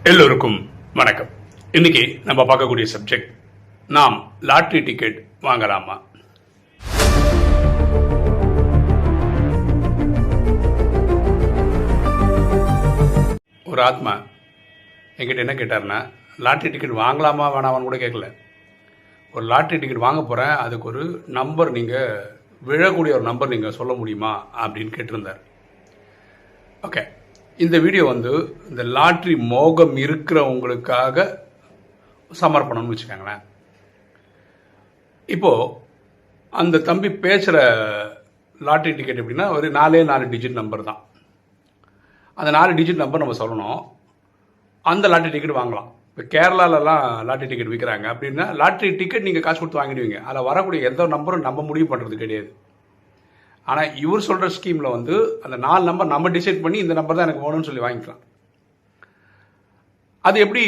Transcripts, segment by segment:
எல்லோருக்கும் வணக்கம். இன்னைக்கு நம்ம பார்க்கக்கூடிய சப்ஜெக்ட், நாம் லாட்ரி டிக்கெட் வாங்கலாமா? ஒரு ஆத்மா என்கிட்ட என்ன கேட்டார்னா, லாட்ரி டிக்கெட் வாங்கலாமா வேணாமான்னு கூட கேட்கல. ஒரு லாட்ரி டிக்கெட் வாங்க போகிறேன், அதுக்கு ஒரு நம்பர் நீங்கள் விழக்கூடிய ஒரு நம்பர் நீங்கள் சொல்ல முடியுமா அப்படின்னு கேட்டிருந்தார். ஓகே, இந்த வீடியோ இந்த லாட்ரி மோகம் இருக்கிறவங்களுக்காக சமர்ப்பணம்னு வச்சுக்கோங்களேன். இப்போது அந்த தம்பி பேசுகிற லாட்ரி டிக்கெட் எப்படின்னா, ஒரு 4 டிஜிட் நம்பர் தான். அந்த 4 டிஜிட் நம்பர் நம்ம சொல்லணும், அந்த லாட்ரி டிக்கெட் வாங்கலாம். இப்போ கேரளாலலாம் லாட்ரி டிக்கெட் விற்கிறாங்க அப்படின்னா, லாட்ரி டிக்கெட் நீங்கள் காசு கொடுத்து வாங்கிடுவீங்க. அதில் வரக்கூடிய எந்த நம்பரும் நம்ம முடிவு பண்ணுறது கிடையாது. ஆனால் இவர் சொல்கிற ஸ்கீமில் அந்த 4 நம்பர் நம்ம டிசைட் பண்ணி இந்த நம்பர் தான் எனக்கு வேணும்னு சொல்லி வாங்கிக்கலாம். அது எப்படி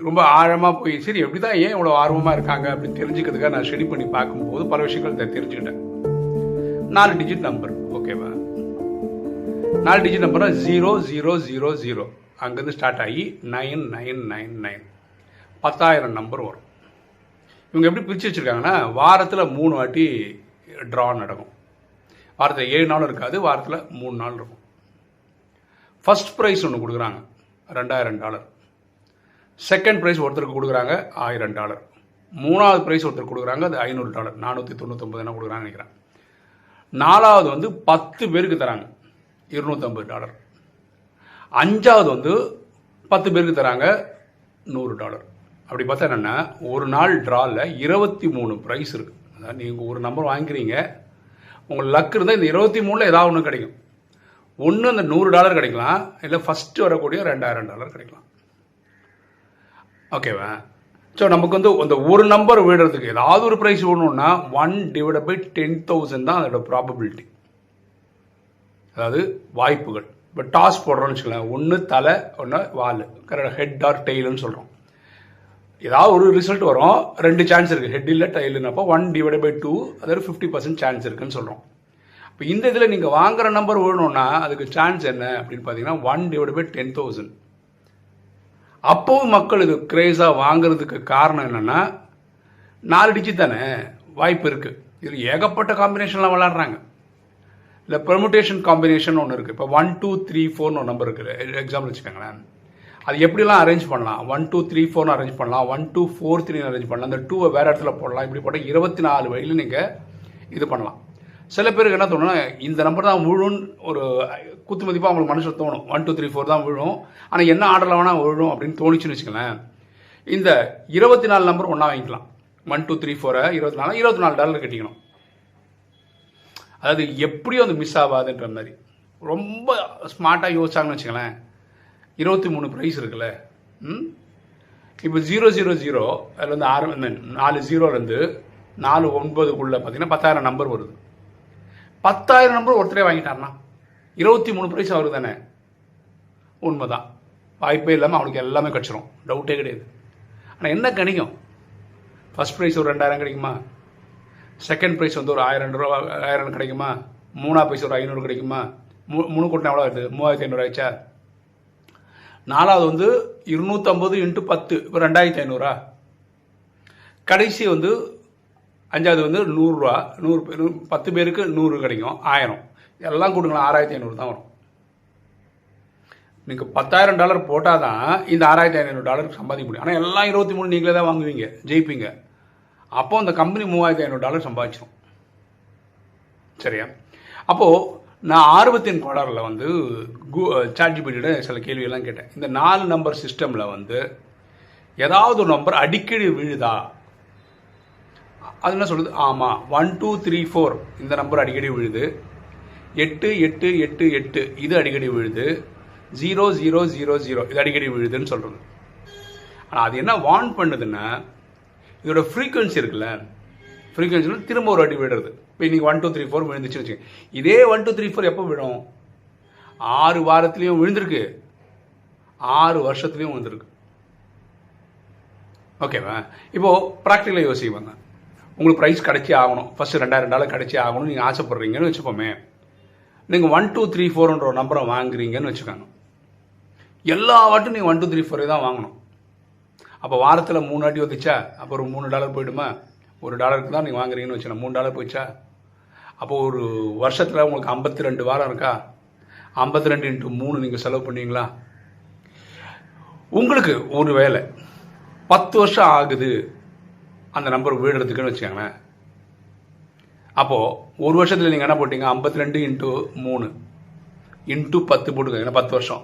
ரொம்ப ஆழமாக போய் சரி எப்படி தான் ஏன் இவ்வளோ ஆர்வமாக இருக்காங்க அப்படின்னு தெரிஞ்சுக்கிறதுக்காக நான் ஸ்டடி பண்ணி பார்க்கும்போது பல விஷயங்கள் தெரிஞ்சுக்கிட்டேன். 4 டிஜிட் நம்பர், ஓகேவா? 4 டிஜிட் நம்பர்னா 0000 அங்கேருந்து ஸ்டார்ட் ஆகி 9999 10,000 நம்பர் வரும். இவங்க எப்படி பிரித்து வச்சுருக்காங்கன்னா, வாரத்தில் 3 வாட்டி ட்ரா நடக்கும். வாரத்தில் 7 நாளும் இருக்காது, வாரத்தில் 3 நாள் இருக்கும். ஃபர்ஸ்ட் ப்ரைஸ் ஒன்று கொடுக்குறாங்க, $2,000. செகண்ட் ப்ரைஸ் ஒருத்தருக்கு கொடுக்குறாங்க, $1,000. மூணாவது ப்ரைஸ் ஒருத்தருக்கு கொடுக்குறாங்க, அது $500, 499 என்ன கொடுக்குறாங்கன்னு நினைக்கிறேன். நாலாவது 10 பேருக்கு தராங்க, $250. அஞ்சாவது 10 பேருக்கு தராங்க, $100. அப்படி பார்த்தா என்னென்னா, ஒரு நாள் ட்ராவில் 23 ப்ரைஸ் இருக்குது. அதாவது நீங்கள் ஒரு நம்பர் வாங்கிக்கிறீங்க, உங்களுக்கு லக் இருந்தால் இந்த 23 ஏதாவது ஒன்று கிடைக்கும். ஒன்று அந்த $100 கிடைக்கலாம், இல்லை ஃபஸ்ட்டு வரக்கூடிய $2,000 கிடைக்கலாம். ஓகேவா? ஸோ நமக்கு அந்த ஒரு நம்பர் விடுறதுக்கு ஏதாவது ஒரு ப்ரைஸ் வேணும்னா 1/10,000 தான் அதோட ப்ராபபிலிட்டி, அதாவது வாய்ப்புகள். இப்போ டாஸ் போடுறோம்னு வச்சுக்கலாம், ஒன்று தலை ஒன்று வால், கரெக்டாக ஹெட் ஆர் டெய்லுன்னு சொல்கிறோம். ஏதாவது ஒரு ரிசல்ட் வரும், 2 சான்ஸ் இருக்குது, ஹெட் இல்லை டெய்லுன்னப்போ 1/2, அதாவது 50% சான்ஸ் இருக்குன்னு சொல்கிறோம். இப்போ இந்த இதில் நீங்கள் வாங்குகிற நம்பர் வேணும்னா அதுக்கு சான்ஸ் என்ன அப்படின்னு பார்த்தீங்கன்னா 1/10,000. அப்போவும் மக்கள் இது கிரேஸாக வாங்குறதுக்கு காரணம் என்னென்னா, 4 டிஜிட் தானே, வாய்ப்பு இருக்குது. இதில் ஏகப்பட்ட காம்பினேஷன்லாம் விளாட்றாங்க. இல்லை பெர்முட்டேஷன் காம்பினேஷன் ஒன்று இருக்குது. இப்போ 1 2 3 4 ஒரு நம்பர் இருக்குது, எக்ஸாம்பிள் வச்சுக்கோங்களேன். அது எப்படிலாம் அரேஞ்ச் பண்ணலாம்? 1 2 3 4 அரேஞ்ச் பண்ணலாம், 1 2 4 3 அரேஞ்ச் பண்ணலாம், அந்த 2 வேறு இடத்துல போடலாம். இப்படி போட்டால் 24 வழியில் நீங்கள் இது பண்ணலாம். சில பேருக்கு என்ன தோணுன்னா, இந்த நம்பர் தான் விழுன்னு ஒரு குத்து மதிப்பாக அவங்களுக்கு மனசில் தோணும், 1 2 3 4 தான் விழும், ஆனால் என்ன ஆர்டரில் வேணால் விழும் அப்படின்னு தோணிச்சுன்னு வச்சுக்கலேன். இந்த 24 நம்பர் ஒன்றா வாங்கிக்கலாம். 1 2 3 4 $24 கட்டிக்கணும். அதாவது எப்படியும் மிஸ் ஆகாதுன்ற மாதிரி ரொம்ப ஸ்மார்ட்டாக யோசிச்சாங்கன்னு வச்சுக்கலேன். 23 ப்ரைஸ் இருக்குல்ல, இப்போ 000 அதில் 4 0லேருந்து 4 9க்குள்ளே பார்த்தீங்கன்னா 10,000 நம்பர் வருது. 10,000 நம்பர் ஒருத்தரே வாங்கிட்டார்னா 23 ப்ரைஸ் அவருக்கு தானே. உண்மைதான், வாய்ப்பே இல்லாமல் அவனுக்கு எல்லாமே கிடச்சிரும், டவுட்டே கிடையாது. ஆனால் என்ன கிடைக்கும்? ஃபர்ஸ்ட் ப்ரைஸ் ஒரு 2,000 கிடைக்குமா? செகண்ட் ப்ரைஸ் ஒரு $1,000 கிடைக்குமா? மூணாவது ப்ரைஸ் ஒரு 500 கிடைக்குமா? 3 கூட்டினா எவ்வளோ வருது? 3,500 ஆயிடுச்சா? நாலாவது 250 × 10, இப்போ 2,500. கடைசி அஞ்சாவது $100, 10 பேருக்கு 100 கிடைக்கும், 1000. எல்லாம் கொடுங்களா, 6,500 தான் வரும். நீங்கள் $10,000 போட்டால் தான் இந்த $6,500 சம்பாதிக்க முடியும். ஆனால் எல்லாம் 23 நீங்களே தான் வாங்குவீங்க, ஜெயிப்பீங்க. அப்போ அந்த கம்பெனி $3,500 சம்பாதிச்சிடும். சரியா? அப்போது நான் ஆர்வத்தின் கோளாறில் சாட்ஜிபிட்டியோட சில கேள்வியெல்லாம் கேட்டேன். இந்த 4 நம்பர் சிஸ்டமில் ஏதாவது ஒரு நம்பர் அடிக்கடி விழுதா? அது என்ன சொல்லுது? ஆமாம், 1 2 3 4 இந்த நம்பர் அடிக்கடி விழுது, 8 8 8 8 இது அடிக்கடி விழுது, 0 0 0 0 இது அடிக்கடி விழுதுன்னு சொல்கிறது. ஆனால் அது என்ன வார்ன் பண்ணுதுன்னா, இதோட ஃப்ரீக்வன்சி இருக்குல்ல, ஃப்ரீக்வன்சியில் திரும்ப ஒரு அடி விடுறது. இப்போ இன்றைக்கி 1 2 3 4 விழுந்துச்சுன்னு வச்சுக்கோங்க. இதே 1 2 3 4 எப்போ விழும்? 6 வாரத்துலேயும் விழுந்திருக்கு, 6 வருஷத்துலேயும் விழுந்திருக்கு. ஓகேவா? இப்போது ப்ராக்டிக்கலாக யோசிப்பாங்க. உங்களுக்கு ப்ரைஸ் கிடச்சி ஆகணும், ஃபஸ்ட்டு $2,000 கிடச்சி ஆகணும்னு நீங்கள் ஆசைப்பட்றீங்கன்னு வச்சுப்போமே. நீங்கள் 1 2 3 4ன்ற ஒரு நம்பரை வாங்குறீங்கன்னு வச்சுக்கோங்க. எல்லா வாட்டும் நீங்கள் 1 2 3 4 தான் வாங்கணும். அப்போ வாரத்தில் 3 வாட்டி வந்துச்சா, அப்போ ஒரு $3 போயிடுமா? $1 தான் நீங்கள் வாங்குறீங்கன்னு வச்சுனா $3 போயிடுச்சா? அப்போ ஒரு வருஷத்தில் உங்களுக்கு 52 வாரம் இருக்கா? 52 × 3 நீங்கள் செலவு பண்ணுவீங்களா? உங்களுக்கு ஒரு வேலை 10 வருஷம் ஆகுது அந்த நம்பர் வீடுறதுக்குன்னு வச்சுக்கோங்களேன். அப்போது ஒரு வருஷத்தில் நீங்கள் என்ன போட்டிங்க? 52 × 3 × 10 போட்டுக்கோங்க. ஏன்னா 10 வருஷம்.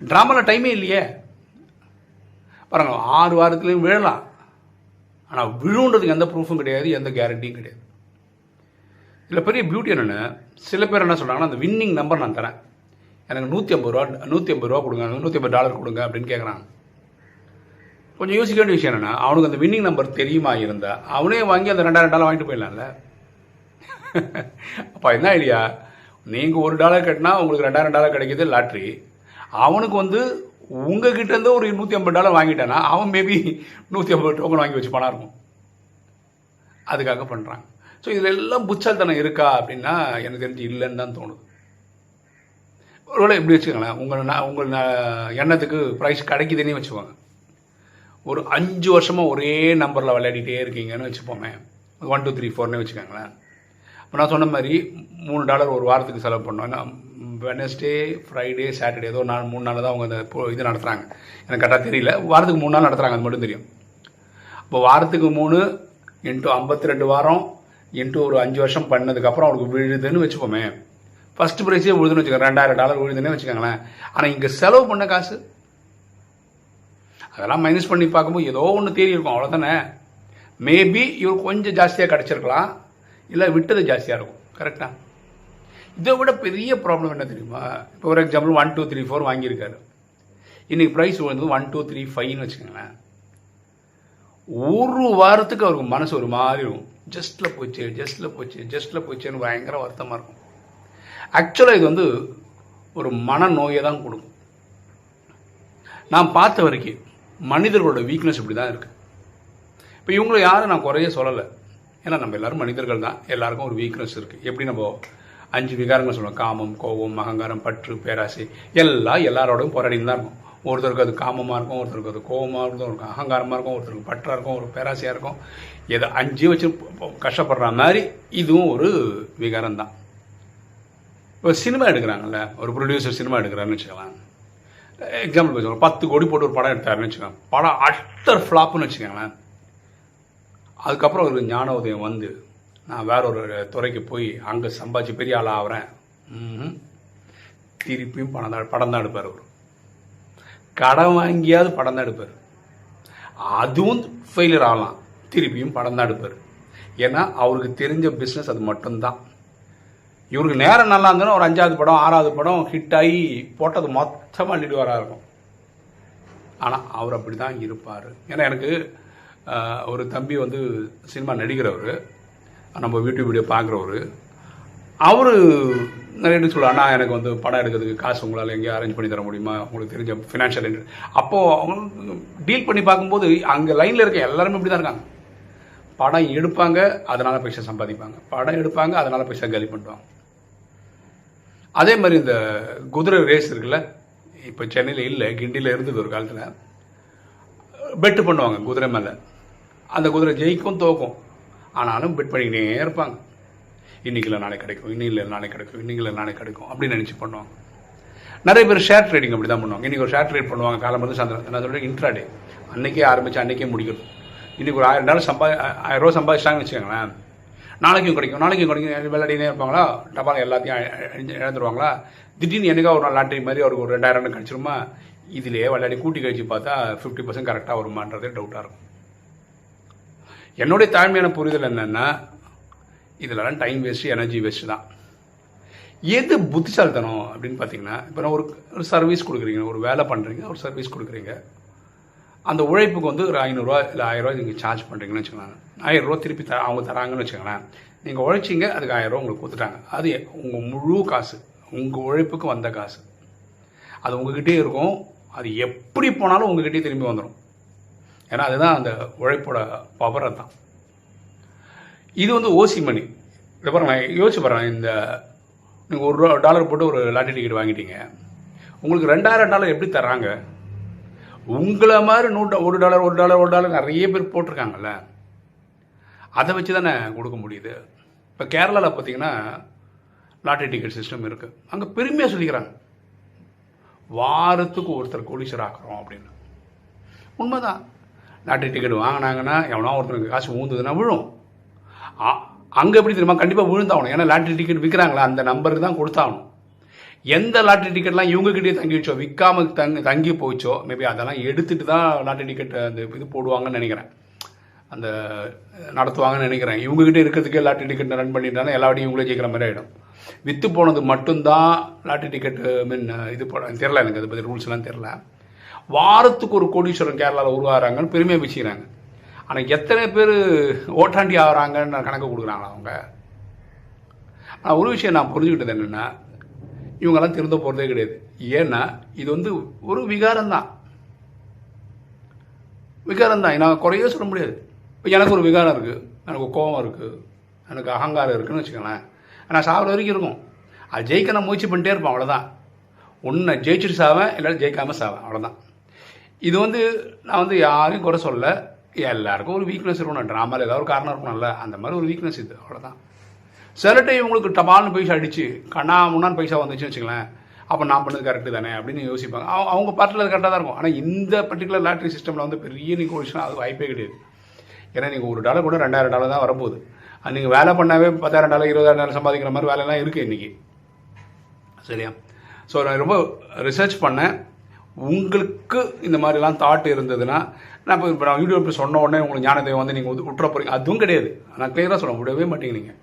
ட்ராமாவில் டைமே இல்லையே. பாருங்க, 6 வாரத்துலேயும் விழலாம். ஆனால் விழுன்றதுக்கு எந்த ப்ரூஃபும் கிடையாது, எந்த கேரண்டியும் கிடையாது. இதில் பெரிய பியூட்டி என்னென்னு, சில பேர் என்ன சொல்கிறாங்கன்னா, அந்த வின்னிங் நம்பர் நான் தரேன், எனக்கு $150 கொடுங்க, $150 கொடுங்க அப்படின்னு கேட்குறாங்க. கொஞ்சம் யோசிக்க வேண்டிய விஷயம் என்னென்னா, அவனுக்கு அந்த வின்னிங் நம்பர் தெரியுமா இருந்தால் அவனே வாங்கி அந்த $2000 வாங்கிட்டு போயிடலாம்ல. அப்போ என்ன ஐடியா? நீங்கள் $1 கட்டினா உங்களுக்கு $2000 கிடைக்கிது லாட்ரி. அவனுக்கு வந்து உங்ககிட்ட இருந்து ஒரு $150 வாங்கிட்டானா அவன் மேபி 150 டோக்கன் வாங்கி வச்சு பணம் இருக்கும். அதுக்காக பண்ணுறாங்க. ஸோ இதில் எல்லாம் புச்சால்தனம் இருக்கா அப்படின்னா எனக்கு தெரிஞ்சு இல்லைன்னு தான் தோணுது. ஒருவேளை எப்படி வச்சுக்கோங்களேன், உங்கள் எண்ணத்துக்கு ப்ரைஸ் கிடைக்குதுன்னே வச்சுக்கோங்க. ஒரு 5 வருஷமாக ஒரே நம்பரில் விளையாடிட்டே இருக்கீங்கன்னு வச்சுப்போமே, 1 2 3 4ன்னு வச்சுக்கோங்களேன். இப்போ நான் சொன்ன மாதிரி $3 ஒரு வாரத்துக்கு செலவு பண்ணோம். ஏன்னா வெனஸ்டே, ஃப்ரைடே, சாட்டர்டே ஏதோ 3 நாள் தான் அவங்க அந்த இது நடத்துகிறாங்க. எனக்கு கரெக்டாக தெரியல. வாரத்துக்கு 3 நாள் நடத்துகிறாங்க, அது மட்டும் தெரியும். இப்போ வாரத்துக்கு 3 × 52 வாரம் × ஒரு 5 வருஷம் பண்ணதுக்கப்புறம் அவங்களுக்கு விழுதுன்னு வச்சுப்போமே. ஃபஸ்ட்டு ப்ரைஸே விழுதுன்னு வச்சுக்கோங்க, $2000 விழுதுன்னே வச்சுக்கோங்களேன். ஆனால் இங்கே செலவு பண்ண காசு அதெல்லாம் மைனஸ் பண்ணி பார்க்கும்போது ஏதோ ஒன்று தேடி இருக்கும், அவ்வளோதானே. மேபி இவர் கொஞ்சம் ஜாஸ்தியாக கிடச்சிருக்கலாம், இல்லை விட்டது ஜாஸ்தியாக இருக்கும். கரெக்டாக. இதை விட பெரிய ப்ராப்ளம் என்ன தெரியுமா? இப்போ ஒரு எக்ஸாம்பிள் 1 2 3 4 வாங்கியிருக்காரு. இன்றைக்கி ப்ரைஸ் வந்து 1 2 3 5ன்னு வச்சுக்கோங்களேன். ஒரு வாரத்துக்கு அவருக்கு மனசு ஒரு மாதிரி இருக்கும். ஜஸ்ட்டில் போச்சேன்னு பயங்கர வருத்தமாக இருக்கும். ஆக்சுவலாக இது வந்து ஒரு மனநோயை தான் கொடுக்கும். நான் பார்த்த வரைக்கும் மனிதர்களோட வீக்னஸ் இப்படி தான் இருக்குது. இப்போ இவங்களை யாரும் நான் குறைய சொல்லலை, ஏன்னா நம்ம எல்லோரும் மனிதர்கள் தான், எல்லாருக்கும் ஒரு வீக்னஸ் இருக்குது. எப்படி நம்ம 5 விகாரங்கள் சொல்லுவோம், காமம், கோபம், அகங்காரம், பற்று, பேராசை, எல்லாரோடையும் போராடின்னு தான் இருக்கும். ஒருத்தருக்கு அது காமமாக இருக்கும், ஒருத்தருக்கு அது கோபமாக இருக்கும், அகங்காரமாக இருக்கும், ஒருத்தருக்கு பற்றாக இருக்கும், ஒரு பேராசையாக இருக்கும். எதை 5 வச்சு கஷ்டப்படுற மாதிரி இதுவும் ஒரு விகாரம் தான். இப்போ சினிமா எடுக்கிறாங்கல்ல, ஒரு ப்ரொடியூசர் சினிமா எடுக்கிறாருன்னு வச்சுக்கலாம். எக்ஸாம்பிள் வச்சுக்கோங்க, 10 கோடி போட்டு ஒரு படம் எடுத்தாருன்னு வச்சுக்கோங்க. படம் அட்டர் ஃப்ளாப்புன்னு வச்சுக்கோங்களேன். அதுக்கப்புறம் ஒரு ஞான உதயம் வந்து நான் வேற ஒரு துறைக்கு போய் அங்கே சம்பாதிச்சு பெரிய ஆளாக ஆகிறேன். திருப்பியும் படம் தான் எடுப்பார். அவர் கடன் வாங்கியாவது படம் தான் எடுப்பார். அதுவும் ஃபெயிலியர் ஆகலாம், திருப்பியும் படம் தான் எடுப்பார். ஏன்னா அவருக்கு தெரிஞ்ச பிஸ்னஸ் அது மட்டும்தான். இவருக்கு நேரம் நல்லா இருந்ததுன்னா ஒரு 5வது படம் 6வது படம் ஹிட் ஆகி போட்டது மொத்தமாக லீடுவராக இருக்கும். ஆனால் அவர் அப்படி தான் இருப்பார். ஏன்னா எனக்கு ஒரு தம்பி வந்து சினிமா நடிக்கிறவர், நம்ம யூடியூப் வீடியோ பார்க்குறவர். அவர் நிறைய பேர் சொல்லுவார், அண்ணா எனக்கு வந்து படம் எடுக்கிறதுக்கு காசு உங்களால் எங்கேயும் அரேஞ்ச் பண்ணி தர முடியுமா, உங்களுக்கு தெரிஞ்ச ஃபினான்ஷியல். அப்போது அவங்க டீல் பண்ணி பார்க்கும்போது அங்கே லைனில் இருக்க எல்லாருமே இப்படி தான் இருக்காங்க. படம் எடுப்பாங்க, அதனால் பைசா சம்பாதிப்பாங்க. படம் எடுப்பாங்க, அதனால் பைசா காலி பண்ணுவாங்க. அதே மாதிரி இந்த குதிரை ரேஸ் இருக்குல்ல, இப்போ சென்னையில் இல்லை, கிண்டியில் இருந்தது ஒரு காலத்தில். பெட்டு பண்ணுவாங்க குதிரை மேலே. அந்த குதிரை ஜெயிக்கும் தோக்கும், ஆனாலும் பெட் பண்ணிக்கிட்டே இருப்பாங்க. இன்றைக்கி இல்லை நாளைக்கு கிடைக்கும், இன்றைக்கி இல்லை நாளைக்கு கிடைக்கும், இன்றைக்கி இல்லை நாளைக்கு கிடைக்கும் அப்படின்னு நினச்சி பண்ணுவாங்க. நிறைய பேர் ஷேர் ட்ரேடிங் அப்படி தான் பண்ணுவாங்க. இன்றைக்கி ஒரு ஷேர் ட்ரேட் பண்ணுவாங்க, காலம் வந்து சாயந்தரம். நான் சொல்கிறேன் இன்ட்ராடே, அன்றைக்கே ஆரம்பித்து அன்றைக்கே முடிக்கணும். இன்றைக்கி ஒரு $1000 சம்பாதிச்சிட்டாங்கன்னு வச்சுக்கோங்களேன், நாளைக்கும் கிடைக்கும் விளையாடினே இருப்பாங்களா, டபால் எல்லாத்தையும் இழந்துருவாங்களா. திடீர்னு எனக்கா ஒரு நாள் லாட்ரி மாதிரி அவருக்கு ஒரு $2000 கிடச்சிருமா, இதிலே விளையாடி கூட்டி கழிச்சு பார்த்தா 50% கரெக்டாக வருமானதே டவுட்டாக இருக்கும். என்னுடைய தாழ்மையான புரிதல் என்னென்னா, இதிலலாம் டைம் வேஸ்ட்டு, எனர்ஜி வேஸ்ட்டு தான். எது புத்திசாலித்தனம் அப்படின்னு பார்த்தீங்கன்னா, இப்போ நான் ஒரு சர்வீஸ் கொடுக்குறீங்க, ஒரு வேலை பண்ணுறீங்க, ஒரு சர்வீஸ் கொடுக்குறீங்க. அந்த உழைப்புக்கு வந்து ஒரு $500 இல்லை $1000 நீங்கள் சார்ஜ் பண்ணுறீங்கன்னு வச்சுக்கோங்களேன். $1000 திருப்பி அவங்க தராங்கன்னு வச்சுக்கோங்களேன். நீங்கள் உழைச்சிங்க, அதுக்கு $1000 உங்களுக்கு கொடுத்துட்டாங்க. அது உங்கள் முழு காசு, உங்கள் உழைப்புக்கு வந்த காசு. அது உங்ககிட்டே இருக்கும். அது எப்படி போனாலும் உங்ககிட்டே திரும்பி வந்துடும். ஏன்னா அதுதான் அந்த உழைப்போட பவர். தான் இது வந்து ஓசி மணி. இதை பாருங்க, நான் யோசிச்சு பாருங்கள். இந்த நீங்கள் $1 போட்டு ஒரு லாட்டரி டிக்கெட் வாங்கிட்டீங்க. உங்களுக்கு $2000 எப்படி தர்றாங்க? உங்களை மாதிரி $1 நிறைய பேர் போட்டிருக்காங்கல்ல, அதை வச்சு தானே கொடுக்க முடியுது. இப்போ கேரளாவில் பார்த்தீங்கன்னா லாட்டரி டிக்கெட் சிஸ்டம் இருக்குது. அங்கே பெருமையாக சொல்லிக்கிறாங்க, வாரத்துக்கு ஒருத்தர் கோடீஸ்வரர் ஆக்குறோம் அப்படின்னு. உண்மைதான். லாட்டரி டிக்கெட் வாங்கினாங்கன்னா எவனா ஒருத்தருக்கு காசு ஊந்துதுன்னா விழும். அங்கே எப்படி தெரியுமா, கண்டிப்பாக விழுந்தாகணும். ஏன்னா லாட்டரி டிக்கெட் விற்கிறாங்களா, அந்த நம்பருக்கு தான் கொடுத்தாகணும். எந்த லாட்டரி டிக்கெட்லாம் இவங்ககிட்டயே தங்கி வச்சோ, விற்காம தங்கி போச்சோ, மேபி அதெல்லாம் எடுத்துகிட்டு தான் லாட்டரி டிக்கெட் அந்த இது போடுவாங்கன்னு நினைக்கிறேன், அந்த நடத்துவாங்கன்னு நினைக்கிறேன். இவங்ககிட்ட இருக்கிறதுக்கே லாட்டரி டிக்கெட் ரன் பண்ணிட்டாலும் எல்லா வாட்டியும் இவங்களே ஜெயிக்கிற மாதிரி ஆகிடும். விற்று போனது மட்டும்தான் லாட்டரி டிக்கெட்டு இது தெரில, எனக்கு அதை பற்றி ரூல்ஸ்லாம் தெரில. வாரத்துக்கு ஒரு கோடீஸ்வரன் கேரளாவில் உருவாகிறாங்கன்னு பெருமையாக வச்சுக்கிறாங்க. ஆனால் எத்தனை பேர் ஓட்டாண்டி ஆகிறாங்கன்னு நான் கணக்கு கொடுக்குறாங்களா அவங்க? ஆனால் ஒரு விஷயம் நான் புரிஞ்சுக்கிட்டது என்னென்னா, இவங்கெல்லாம் திருந்த போகிறதே கிடையாது. ஏன்னா இது வந்து ஒரு விகாரம் தான். நான் குறைய சொல்ல முடியாது. இப்போ எனக்கு ஒரு விகாரம் இருக்குது, எனக்கு கோபம் இருக்குது, எனக்கு அகங்காரம் இருக்குதுன்னு வச்சுக்கோங்களேன். நான் சாகிற வரைக்கும் இருக்கும். அது ஜெயிக்க நான் முயற்சி பண்ணிட்டே இருப்பேன், அவ்வளோதான். ஒன்று ஜெயிச்சுட்டு சாவேன், இல்லை ஜெயிக்காமல் சாவேன், அவ்வளோதான். இது வந்து நான் வந்து யாரையும் குறை சொல்ல, எல்லாருக்கும் ஒரு வீக்னஸ் இருக்கணும். ட்ராமாவில் ஏதாவது ஒரு காரணம் இருக்கணும்ல, அந்த மாதிரி ஒரு வீக்னஸ் இது, அவ்வளோதான். சில டைம் உங்களுக்கு டபால்னு பைசா அடிச்சு முன்னான் பைசா வந்துச்சுன்னு வச்சுங்களேன், அப்போ நான் பண்ணது கரெக்டு தானே அப்படின்னு யோசிப்பாங்க. அவங்க பார்ட்டில் அது கரெக்டாக தான் இருக்கும். ஆனால் இந்த பர்டிகுலர் லாட்ரி சிஸ்டமில் வந்து பெரிய நெகோஷியேஷன் அது வாய்ப்பே கிடையாது. ஏன்னா நீங்கள் $1 கூட $2000 தான் வரப்போகுது. அது நீங்கள் வேலை பண்ணாவே $10,000 $20,000 சம்பாதிக்கிற மாதிரி வேலைலாம் இருக்குது இன்றைக்கி, சரியா? ஸோ நான் ரொம்ப ரிசர்ச் பண்ணேன். உங்களுக்கு இந்த மாதிரிலாம் தாட் இருந்ததுன்னா, நான் இப்போ நான் யூடியூப் சொன்ன உடனே உங்களுக்கு ஞானதேவம் வந்து நீங்கள் விட்டுற போகிறீங்க, அதுவும் கிடையாது. நான் கிளியராக சொல்ல விடவே மாட்டீங்க நீங்கள்.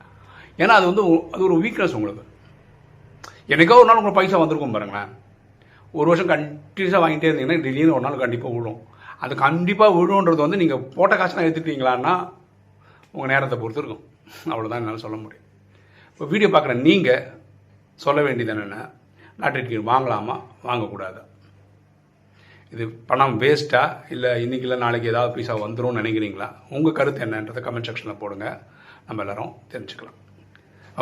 ஏன்னா அது வந்து அது ஒரு வீக்னஸ் உங்களுக்கு. எனக்கோ ஒரு நாள் உங்களுக்கு பைசா வந்திருக்கும் பாருங்களேன். ஒரு வருஷம் கண்டினியூஸாக வாங்கிட்டே இருந்தீங்கன்னா திடீர்னு ஒரு நாள் கண்டிப்பாக விழும். அது கண்டிப்பாக விழுன்றது வந்து நீங்கள் போட்ட காசுலாம் எடுத்துக்கிட்டீங்களான்னா உங்கள் நேரத்தை பொறுத்து இருக்கும், அவ்வளோதான் என்னால் சொல்ல முடியும். இப்போ வீடியோ பார்க்குற நீங்கள் சொல்ல வேண்டியது என்னென்னா, லாட்டரி டிக்கெட் வாங்கலாமா வாங்கக்கூடாது? இது பணம் வேஸ்ட்டா, இல்லை இன்றைக்கி இல்லை நாளைக்கு ஏதாவது பைசா வந்துடும் நினைக்கிறீங்களா? உங்கள் கருத்து என்னன்றதை கமெண்ட் செக்ஷனில் போடுங்க, நம்ம எல்லோரும் தெரிஞ்சுக்கலாம்.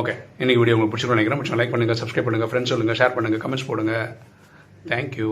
ஓகே, இன்றைக்கி வீடியோ உங்களுக்கு பிடிச்சிருக்கோம் நினைக்கிறேன். லைக் பண்ணுங்கள், சப்ஸ்கிரைப் பண்ணுங்கள், ஃப்ரெண்ட்ஸ் சொல்லுங்கள், ஷேர் பண்ணுங்கள், கமெண்ட்ஸ் போடுங்க. தேங்க்யூ.